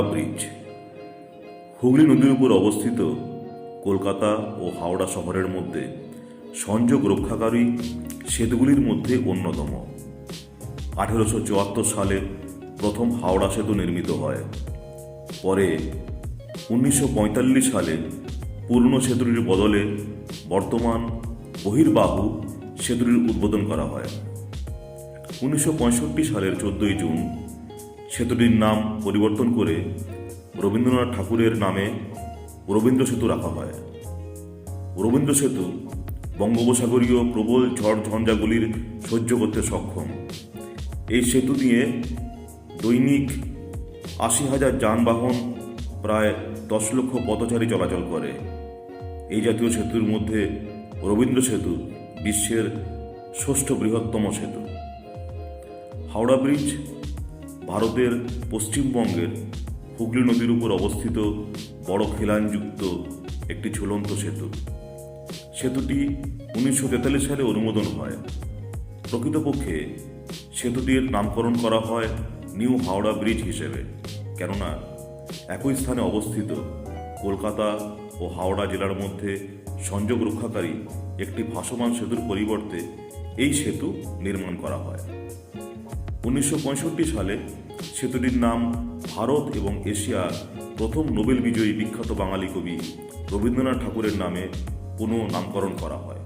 Howrah bridge Hooghly নদীর উপর অবস্থিত কলকাতা ও হাওড়া শহরের মধ্যে সংযোগ রক্ষাকারী সেতুগুলির মধ্যে অন্যতম। 1874 সালে প্রথম হাওড়া সেতু নির্মিত হয়। পরে 1945 সালে পুরনো সেতুটির বদলে বর্তমান বহির্বাহু সেতুটির উদ্বোধন করা হয়। 1965 সালের 14 জুন সেতুটির নাম পরিবর্তন করে রবীন্দ্রনাথ ঠাকুরের নামে রবীন্দ্র সেতু রাখা হয়। রবীন্দ্র সেতু বঙ্গোপসাগরীয় প্রবল ঝড় ঝঞ্ঝাগুলির সহ্য করতে সক্ষম। এই সেতু দিয়ে দৈনিক 80,000 যানবাহন, প্রায় 10 লক্ষ পথচারী চলাচল করে। এই জাতীয় সেতুর মধ্যে রবীন্দ্র সেতু বিশ্বের 6ষ্ঠ বৃহত্তম সেতু। হাওড়া ব্রিজ ভারতের পশ্চিমবঙ্গের হুগলি নদীর উপর অবস্থিত বড় খিলানযুক্ত একটি ঝুলন্ত সেতু। সেতুটি 1943 সালে অনুমোদন হয়। প্রকৃতপক্ষে সেতুটির নামকরণ করা হয় নিউ হাওড়া ব্রিজ হিসেবে, কেননা একই স্থানে অবস্থিত কলকাতা ও হাওড়া জেলার মধ্যে সংযোগ রক্ষাকারী একটি ভাসমান সেতুর পরিবর্তে এই সেতু নির্মাণ করা হয়। 1965 সালে সেতুটির নাম ভারত এবং এশিয়ার প্রথম নোবেল বিজয়ী বিখ্যাত বাঙালি কবি রবীন্দ্রনাথ ঠাকুরের নামে পুনঃ নামকরণ করা হয়।